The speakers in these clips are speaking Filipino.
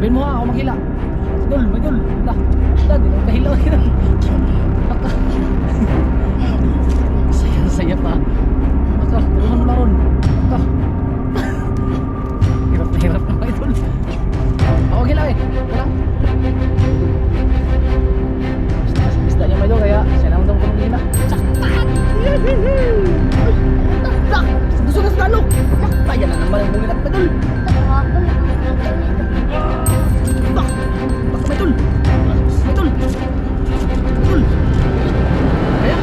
Sabihin mo ha, ako maghila. Idol, idol. Wala. Wala, di lang kahila. Baka. Saya pa. Baka, tulungan mo na ron. Baka. Hirap na hirap na idol. Ako maghila eh. Wala. Isda niya idol, kaya siya naman daw kung maghila. Saktan! Gusto na sa talo. Kaya na naman ang bumilat idol. Bak! Bak may tol! May tol! May tol! Kaya?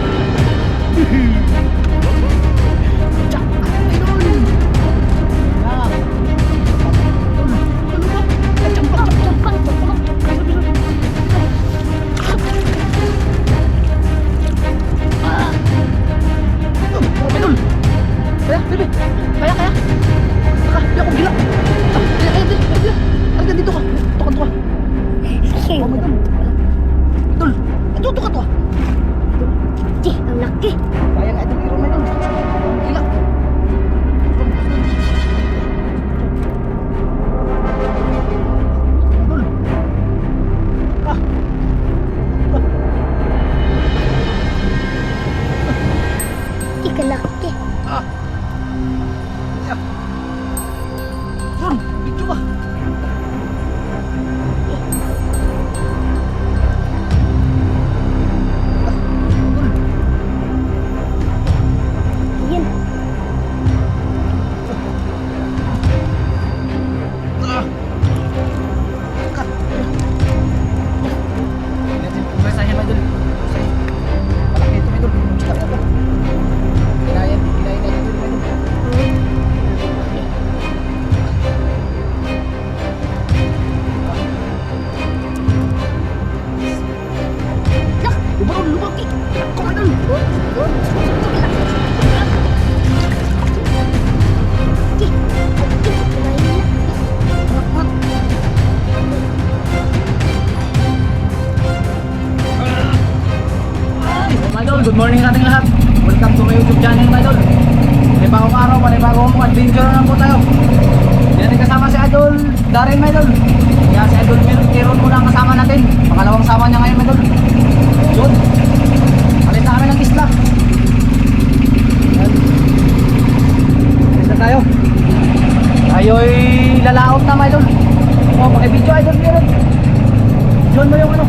Tsak! May tol! Ah! Tol! Tol ba? Champak! Champak! Champak! Ah! May tol! Kaya? Bebe! Kaya! Kaya! Hindi ako gila! Kaya! Arga dito ka! Tukan to ka! Oh my God! Idol! Ito ka to! Di, ang laki! Kaya nga itong hero na yun! Gila! Idol! Ah! Di ka laki! Ah! Yeah. Ron! Video ka! Yan! Ah! Ka! Natin pumresahin ba idol? Malaki ito idol! Kita ka ito! Kinayan na ito idol! Lah! Lubang! Lubang! Kung idol! Di! Di! Kumain na! Mga idol, good morning sa ating lahat. Welcome to my YouTube channel mga idol. Panibagong araw, panibagong adventure na po tayo. Yan ay kasama si Idol Darren mga idol. Kaya si Idol Kiron muna ang kasama natin. Pangalawang sama niya ngayon mga idol. Yun. Alis na kami ng isla. Yan. Alis na tayo. Tayo'y lalaot na mga idol. O, pakibidyo Idol Kiron. Yun mo yung ano.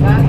Yan.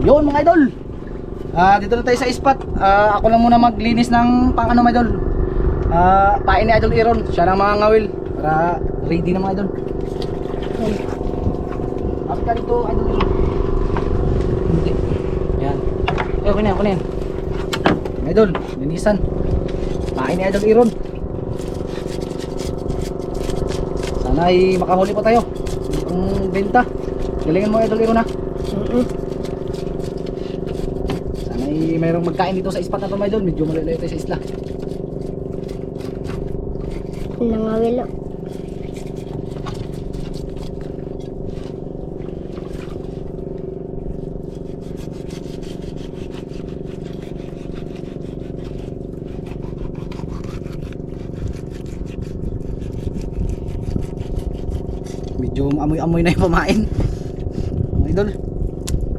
Yun mga idol. Dito na tayo sa spot. Ako lang muna maglinis ng pang ano mga idol. Pain ni Idol Iron. Siya nang mga ngawil para ready na mga idol. Kapit ka dito Idol Iron. Hindi. Yan. Okay na, okay na yan. Mga idol, linisan. Pain ni Idol Iron. Sana ay makahuli pa tayo. Ang benta. Galingan mo Idol Iron ha. Ay, mayroong magkain dito sa spot na ito mga idol. Medyo malayo tayo sa isla. Nangawilo. Medyo amoy-amoy na yung pamain mga idol.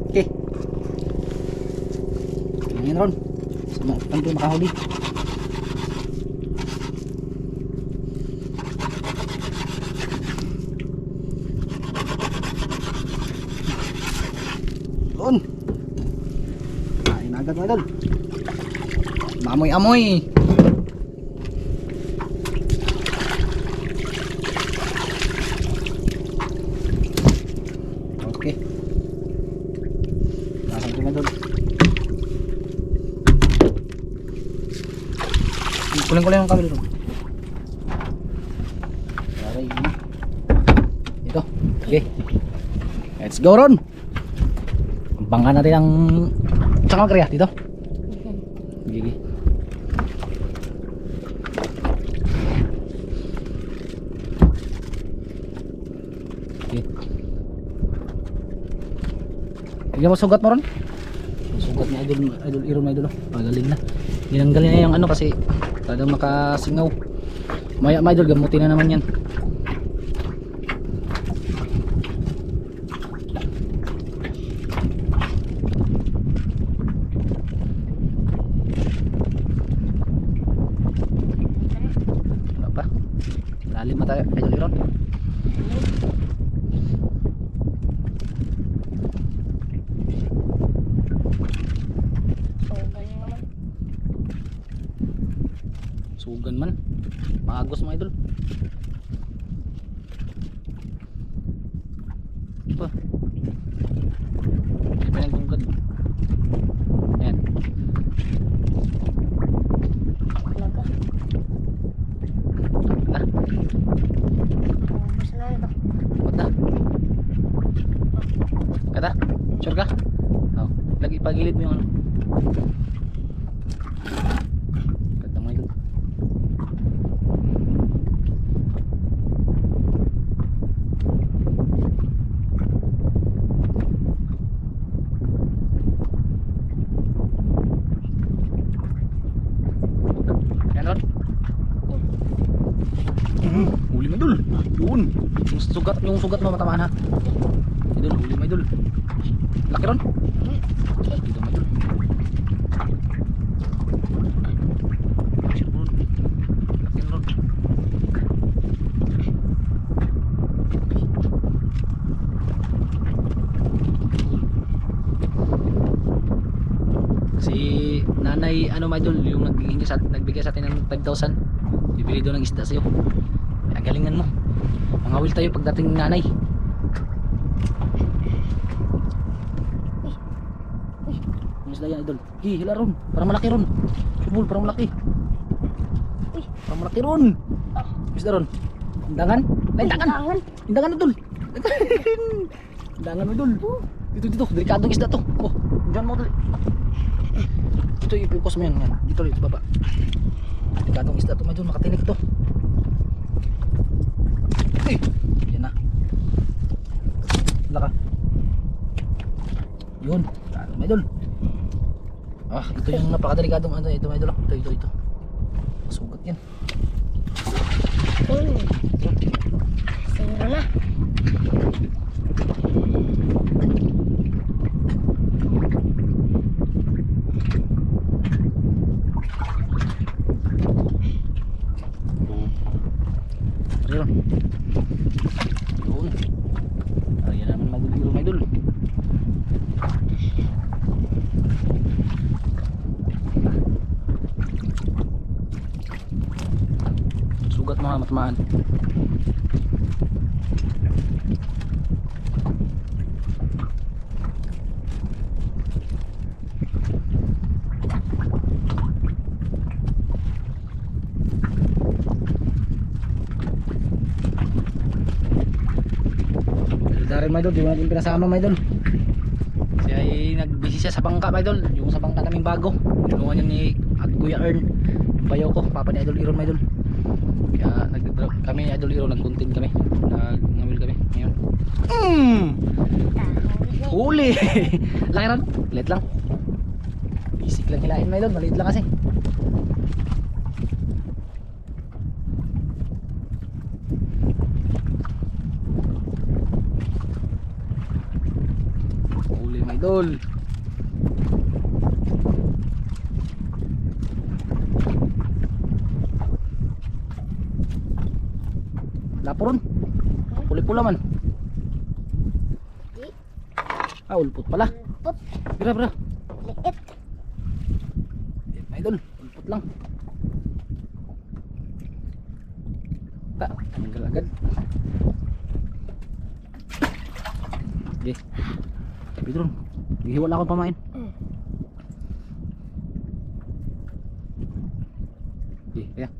Okay. Ngayon ron. Saan tayo makahuli? Doon. Kain agad mga idol. Mamoy-amoy. Kuling ko lang yung kabilo. Aray. Ito. Okay. Let's go Ron. Bangka natin ang tsaka magkariya dito. Gigi. Okay. Tignan mo sugat mo Ron. Sugat ni Idol Iron na idol. Pagaling na. Ginanggalin na yung ano kasi talagang makasingaw. Maya mga idol, gamutin na naman yan. Ano pa? Lalim na tayo Idol Iron. Sugan man. Maagos mga idol. Ito. Hindi pa nagtungkad. Ayan. Talaga. Na. Ubus na ito. Ba't na? Kata? Sure ka? Oh. Lagi pagilid mo yung ano. Kata mga idol. Huli mo idol. Yun. Yung sugat mo matamaan ha. Idol, huli mo idol. Laki ron. Dito mo idol. Laki ron. Si nanay ano mga idol, yung nagbigay sa atin ng 5,000. Bibili doon ng isda sa'yo. Kaya galingan mo. Mangawil tayo pagdating ng nanay. Ang isda yan idol. Hila ron. Parang malaki ron. Subol, parang malaki. Parang malaki ron. Isda ron. Indangan. Indangan. Indangan idol. Indangan idol. Dito. Delikadong isda to. Oh, dyan mo dali. Ito i-focus mo yan. Dito sa baba. Delikadong isda to mga idol. Makatinik to. Yan na. Laka. Yun. Mga idol. Ah, ito yung napakadelikadong ano. Ito mga idol. Ito. Masugat yan. Sira na. Ayun. Yun. Ayan naman maguliro mga idol. Sugat mga matamaan. Darin mga idol, di mo natin pinasama mga idol. Siya ay nagbisi siya sa bangka mga idol. Yung sa bangka naming bago. Tulungan yun ni Kuya Ern. Yung bayaw ko, papa ni Idol Iron mga idol. Kaya kami ni Idol Iron nag-content kami. Nag-ngamil kami ngayon. Huli! Laki ron, maliit lang. Basic lang hilain mga idol, maliit lang kasi. Huli mga idol. Laporon. Puli-pula man. Ah, ulpot pala. Put. Bira. Liit. Mga idol, ulpot lang. Tanggal agad. Okay. Tapi turun. Hihiwa na akong pamain. Okay, kaya.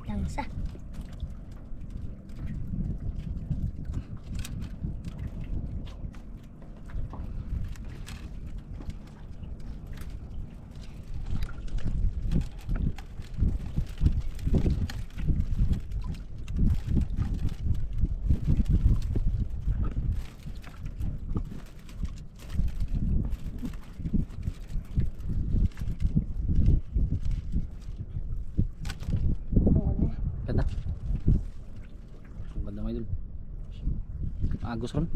Langsa. Ganda. Ang ganda mga idol. Agos ron.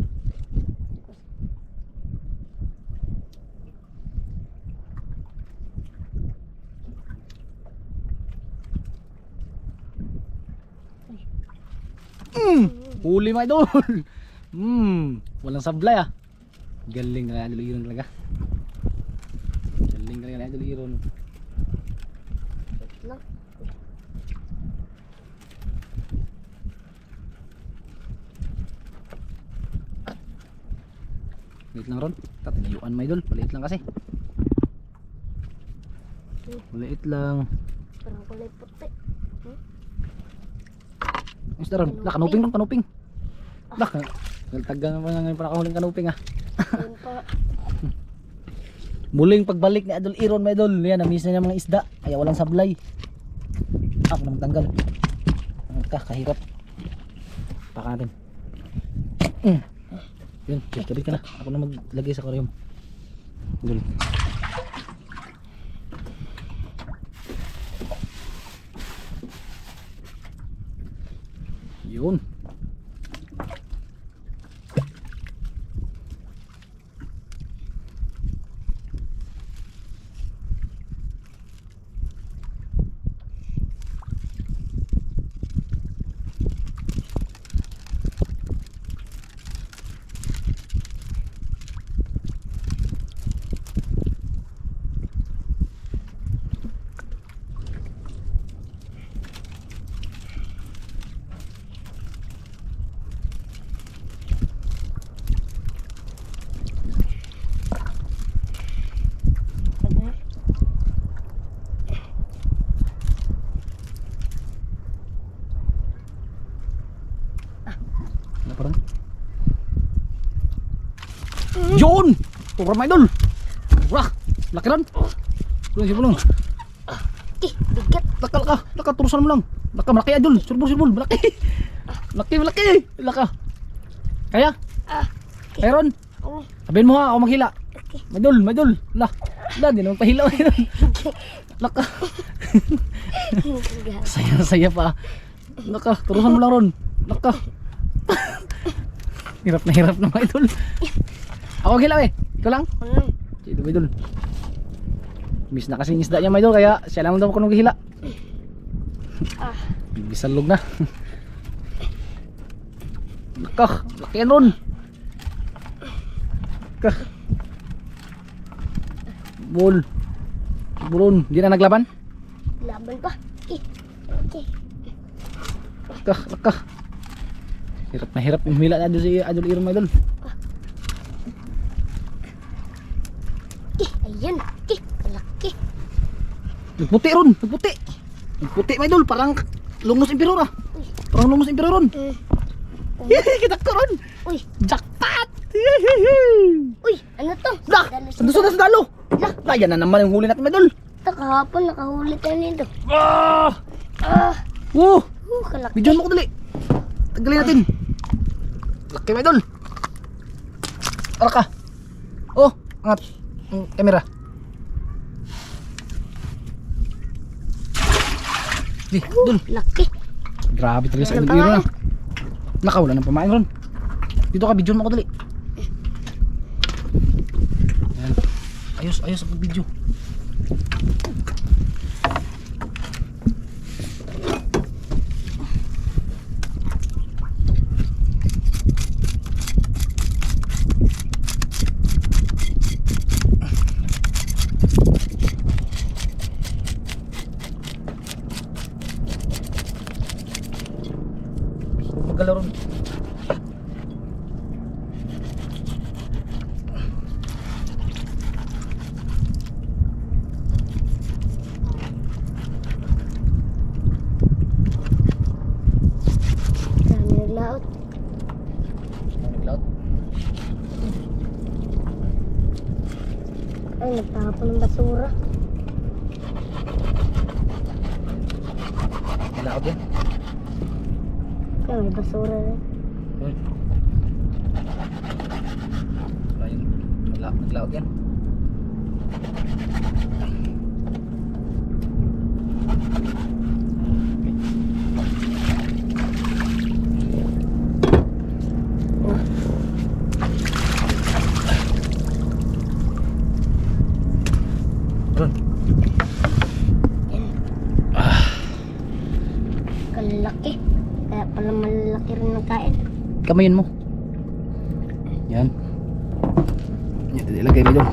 Huli mga idol. Walang sablay ah. Galing na idol iron talaga. Galing na idol iron. Lang. Maliit lang ron. Tatinayuan mga idol. Maliit lang kasi. Maliit lang. Parang kulay puti. Ang isda ron. La, kanuping ron, kanuping. La, nagtaga naman nga ngayon pa nakahuling kanuping ah. Yun pa. Muling pagbalik ni Idol Iron mga idol. Yan, na-miss na niya mga isda. Kaya walang sablay. Ako na magtanggal. Ang kahirap. Paka natin. Yun, kabit ka na. Ako na maglagay sa aquarium. Idol. Yun. Ano pa ron? Yun! Pura mga idol! Wah! Laki ron! Pulong si pulong. Bigat. Laka, turusan mo lang. Laka, malaki idol. Surbol, malaki. Malaki. Laka. Kaya? Kaya ron? Oh. Sabihin mo ha, ako maghila. Okay. Madol. La, di naman pahilaw. Laka. Saya pa. Laka, turusan mo lang ron. Laka. Hirap na mga idol. Ako maghila eh. Ikaw lang? Ano? Sige, idol. Miss na kasing isda niya mga idol, kaya siya lang daw ako nung hila. Bisalog na. Laka, laki yan ron. Laka. Bulon. Hindi na naglaban? Laban pa. Okay. Laka. Hirap na hirap yung hila na doon si Idol Iron mga idol. Ayan. Malaki. Nagputi ron, nagputi mga idol, parang Lumos Emperor ah. Parang Lumos Emperor ron. Kita ko ron. Uy. Jackpot. Uy, ano to? Dah, sa dalo. Lah, yan na naman yung huli natin mga idol. Kahapon nakahuli tayo nito. Ah! Wow! Kalaki. Bidyon mo ko dali. Tagalin natin. Laki mga idol. Tara ka. Oh, angat ang kamera. Di, dul. Laki. Grabe talaga sa Walang Idol Iron pamain. ah. Nakawala ng pamain ron. Dito ka, bidyon mo ko dali. Ayan. Ayos ang video. Magalaron. Ay, nagtapon ng basura. Malaot yan. Kaya may basura rin. Yun. Ayun. Naglaot yan. Ron. Kalaki. Kaya pala malaki rin ang kain. Kamayin mo. Yan. Yan, ilagay mo doon.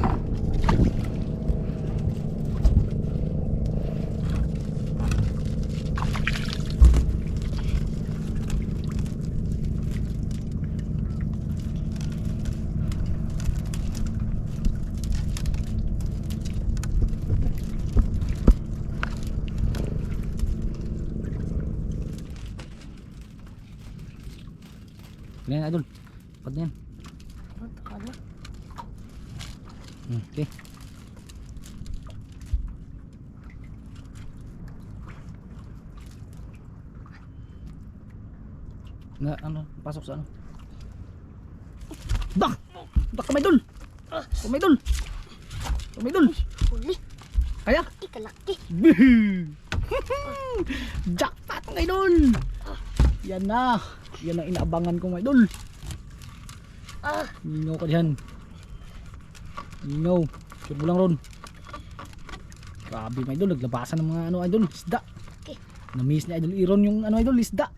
Yan, idol. Pag yan. Ano? Okay. Na ano, pasok sa ano? Dak! Dak kamay dul! Kamay dul! Kamay dul! Huli. Kaya? Kalaki. Jackpot mga idol! Yan na! Yan ang inaabangan ko mga idol! Ningaw ka diyan. Ningaw. Sure mo lang ron. Grabe mga idol, naglabasan ng mga ano idol, isda. Okay. Na-miss ni idol Iron yung ano idol, isda.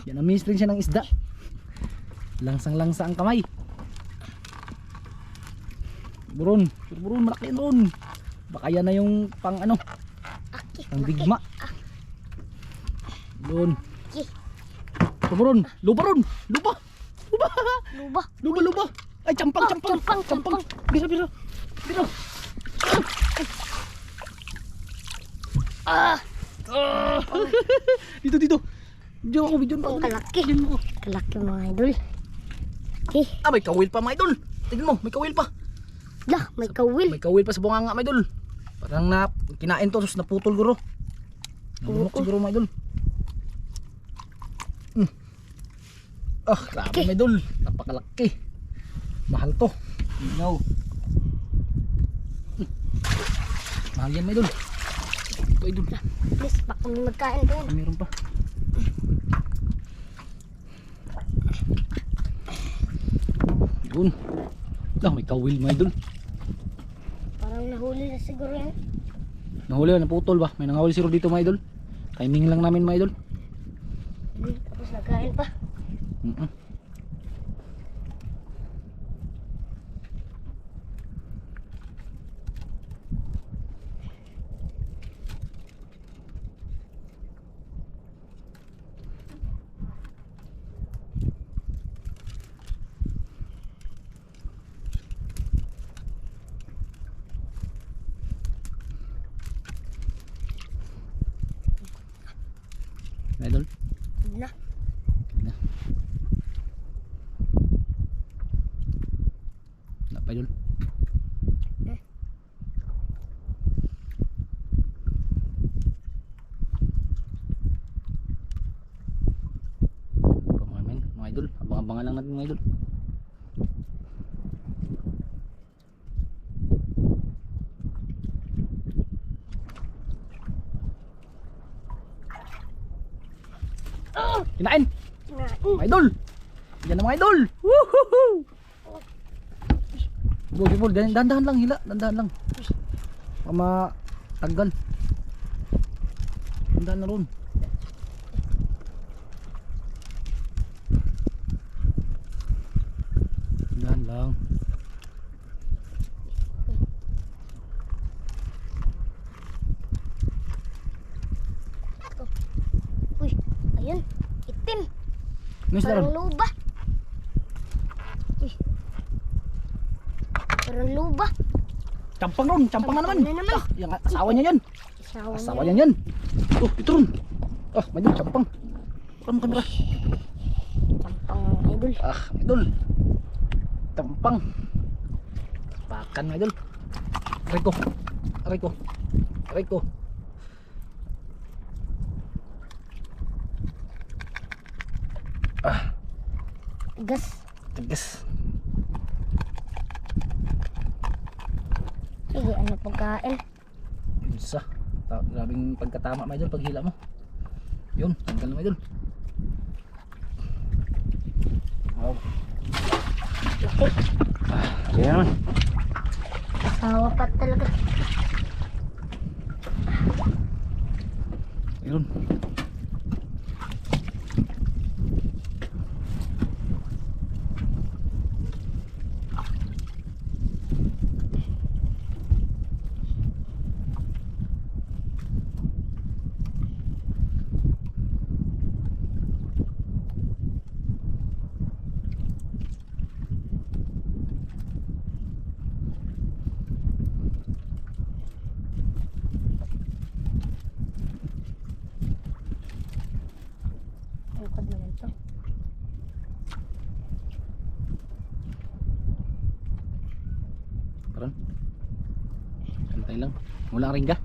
Yan, na-miss rin siya ng isda. Langsang-langsa ang kamay. Buron, sure buron, malaki yan ron. Baka yan na yung pang ano, pang digma. Buron. Sure buron, lupa ron, lupa. Lupa. Luba. Luba, luba. Ay, campang, campang. Campang. Bira, bira. Bira. Dito, dito. Video ako, video Ang pa. kalaki. Yan mo. Kalaki mga idol. Okay. Ah, may kawil pa mga idol. Tignan mo, may kawil pa. Lah, may kawil. May kawil pa sa bunganga mga idol. Parang na kinain to, sus naputol guro. Nabunok siguro mga idol. Ah, grabe mga idol. Napakalaki. Mahal to. No. Mahal yan mga idol. Ito idol. Please, baka may magkain doon. Meron pa. Yun. Ah, may kawil mga idol. Parang nahuli na siguro yan. Nahuli, naputol ba? May nangahuli siguro dito mga idol. Timing lang namin mga idol. Tapos nagkain pa. Mga idol. Na. Na. Na pa idol. Mga idol, abang-abangan lang natin mga idol. Kinain! Mga idol! Yan na mga idol! Woohoo! Beautiful, dandahan lang hila, dandahan lang. Baka matanggal. Dandahan na ron. Dandahan lang. Uy, ayun. Itim. Ano sila Parang ron? luba. Uy. Parang luba. Campang ron, campang na naman. Campang na naman. Ah, yung asawa niya yan. Asawa niya yan. Oh, ito ron. Ah, may idol, campang. Parang kamera. Campang idol. Ah, idol. Campang. Pakan mga idol. Aray ko. Aray ko. Aray ko. Ah, Gas. tigas. Sige, ano pagkain? Yun sa. Grabing pagkatama may idol paghila mo. Yun, tanggal na may idol. Wow. Laki. Ayan naman. Asawa pa talaga. Yun. Tungkod naman to. Karon. Kantay lang. Walang ringga.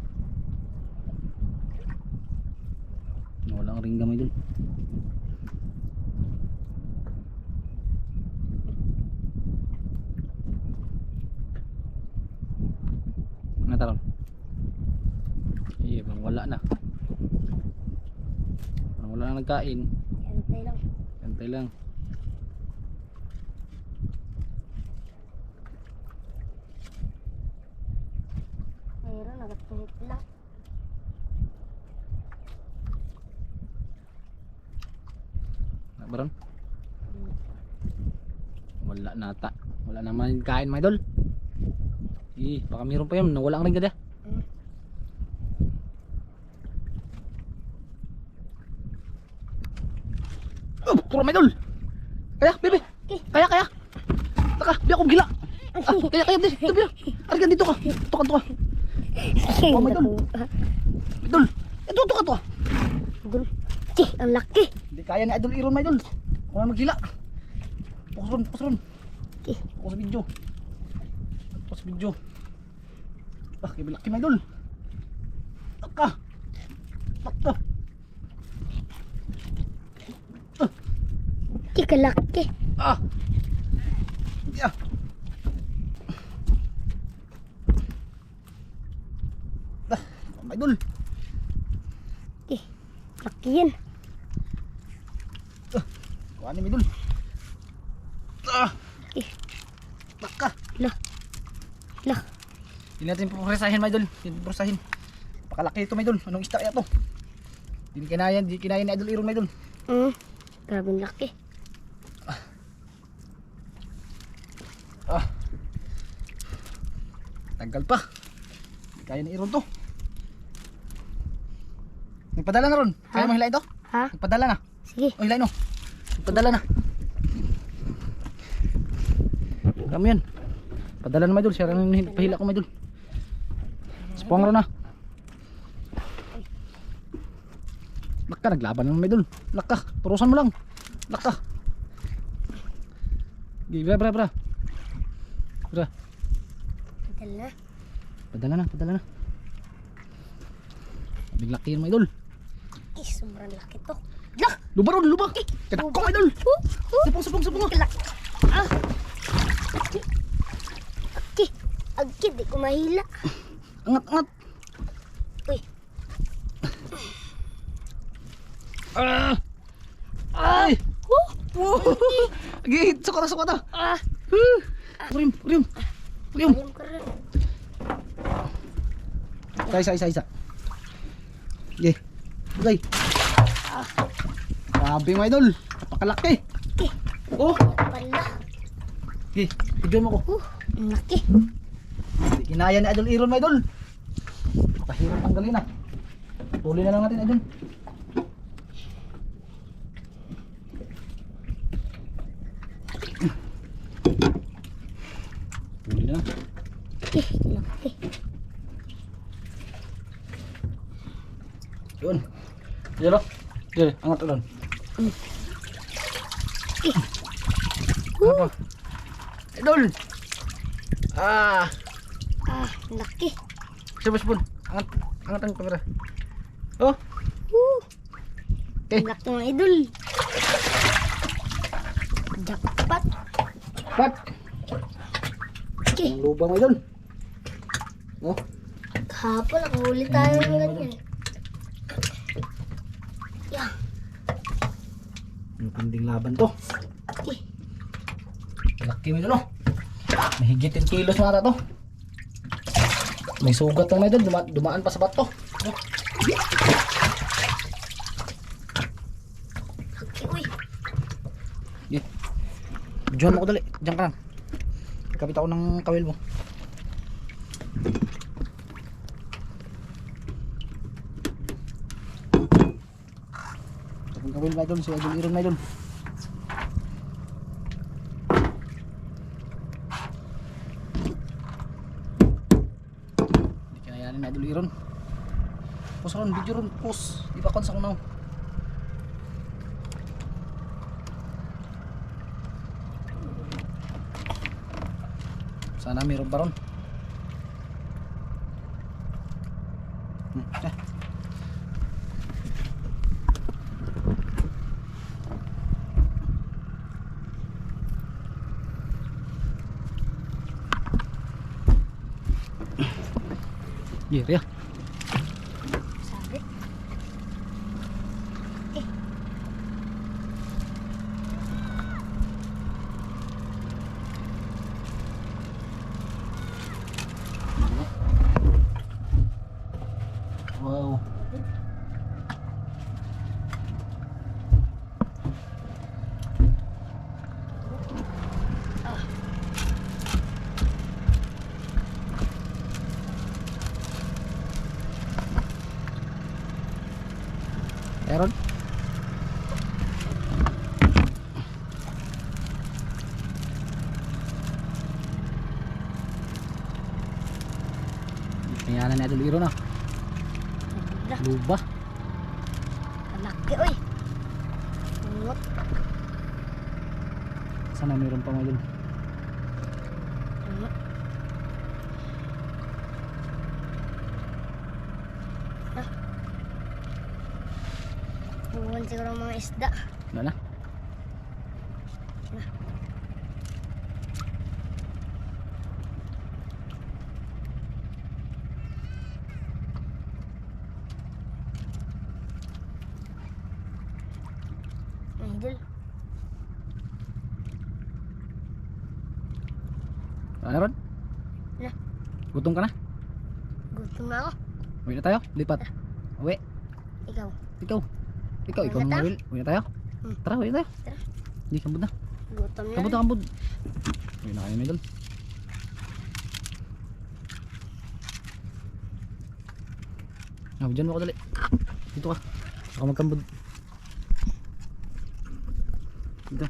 Walang ringga may idol. Nataron. Iya, wala na. Wala na nagkain. Antay lang. Kantay lang. Mayroon, nagatungit lang. Baron? Wala nata. Wala naman kain mga idol. Baka mayroon pa yun. Nawala ang ring gada. Oh, puro mga idol. Kaya, bebe. Kaya. Taka, di ako gila. Kaya, di. Tabi. Arigan dito ka. Tuka. Oh, may idol. Idol. Ito ka to. Idol. Tih, ang laki. Hindi kaya ni Idol Iron mga idol. Kung maghila. Pokus ron. Okay. Pokus video. Ah, kibilaki mga idol. Taka. Tih, kalaki. Ah. Yeah. Mga idol. Tih, laki yan. Kuha ni mga idol. Okay. Taka. Lah. Hindi natin pupresahin mga idol. Pakalaki ito mga idol. Anong isda kaya to? Hindi kinaya ni Idol Iron mga idol. Grabe ang laki. Tagal pa. Hindi kaya ni Iron to. Nagpadala na ron. Kaya mo hilain to? Ha? Nagpadala na. Sige. O hilain mo. Nagpadala na. Kami yan. Padala na mga idol. Siya rin pahila ko mga idol. Spong ron na. Laka, naglaban na mga idol. Laka, turusan mo lang. Laka. Bra. Padal na. Padala na. Biglaki yan mga idol. Ih, sobrang laki to. Lah, luba ron, luba. Kadak ko mga idol. Supong. Agkit, di ko mahila. Angat. Uy. Ay. Gihit, sukata. Urim. Ayun ka rin. Isa. Ye. Bugay. Sabi mga idol, napakalaki. Oh, Pala. ye, video mo ko. Ang laki. Hindi kinaya ni Idol Iron mga idol. Pakahirap tanggalin na. Tuloy na lang natin idol. Tuloy na. Ih, laki. Yun. Yun o. Yun, angat doon. Apa? Idol. Laki. Siya Boss Bon. Angat ang kamera. Oh, okay. Laki mga idol. Jackpot. Pat. Okay. Ang lubang mga idol. Oh, Kahapon nakahuli tayo ng ganyan. Yan. yung panding laban to. Okay. Laki mga idol oh. May higit 10 kilos na ata to. May sugat lang mga idol, dumaan pa sa bato. Oh. Laki, uy. Yeah. Diyan mo ko dali. Diyan ka lang. Kapit ako ng kawil mo. Kapit kawil na idol. Si Idol Iron na idol. Hindi kinayanin na Idol Iron. Pus ron, video ron, pus. Di ba kon sa kunaw. Sana mayroon pa ron. Eh. Giri ya. Sabi. Wow. Aaron? Kaya na Idol Iron ah. Luba. Laki, uy. Ungot. Sana mayroon pa mga idol. Ungot. Buwan siguro mga isda. Wala na. Idol. Wala na Ron? Na. Gutom ka na? Gutom na ako. Uwi na tayo? Lipat. Uwi. Ikaw. Ikaw. Ikaw Uwi na nung tayo? mawil. Uwi na tayo? Hmm. Tara, uwi na tayo. Tara. Hindi, kambod na. Gutom na. Kambod na, kambod. Uwi na kayo mga idol. Dyan mo ako dali. Dito ka. Ako magkambod. Dito.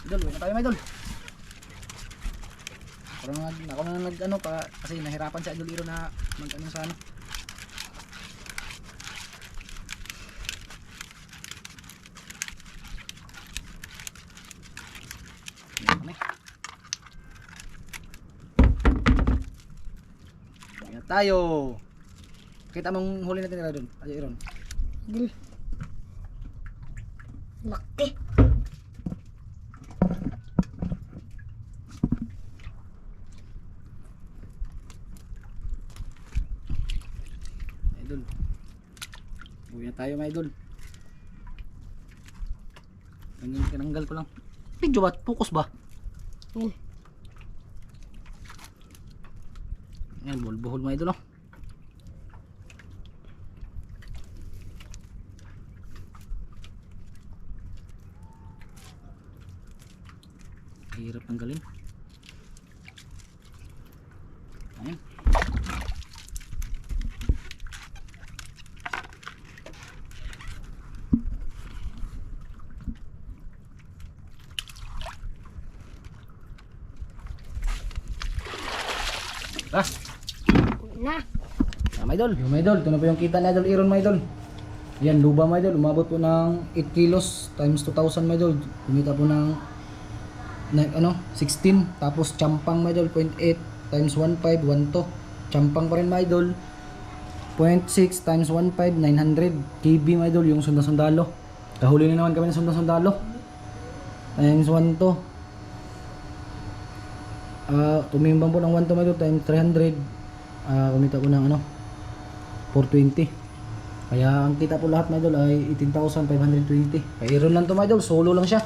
Idol, uwi na tayo mga idol. Parang ako na nag ano pa kasi nahirapan si Idol Iro na mag ano sa ano. Ayan tayo. Kita mong huli natin nila doon. Idol Iron. Idol. Laki. Idol. Uwi na tayo mga idol. Tinanggal ko lang. Video ba? Focus ba? Yan. Yan, buhol mga idol oh. Hirap tanggalin. Ayan. Ah, Uwi na. mga idol. Yung mga idol, ito na po yung kita ni Idol Iron mga idol. Yan, luba mga idol. Umabot po ng 8 kilos times 2,000 mga idol. Kumita po ng 16. Tapos champang mga idol 0.8 times 1.5 1.2. Champang pa rin mga idol. 0.6 times 1.5 900 KB mga idol yung sundalo. Kahuli na naman kami ng sundalo. Times 1.2. Tumimbang po ng 1.2 mga idol times 300. Kumita po ng 420. Kaya ang kita po lahat mga idol ay 18,520. Kay Aaron lang to mga idol, solo lang siya.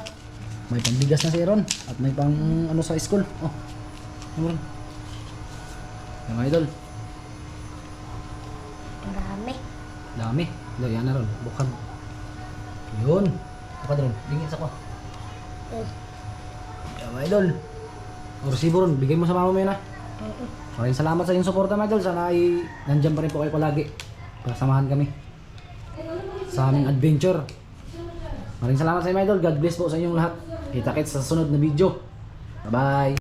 May pambigas na si Aaron at may pang sa school. Aaron. Yung mga idol, Ang dami. dami. Idol, yan na ron, bukad. Yun. Bukad ron, dingin sa ko. Yan mga idol. O resibo ron, bigay mo sa mama mo yun ha. Maraming salamat sa inyong suporta mga idol. Sana ay nandyan pa rin po kayo palagi para samahan kami sa aming adventure. Maraming salamat sa inyo mga idol. God bless po sa inyong lahat. Kita-kits sa sunod na video. Bye bye.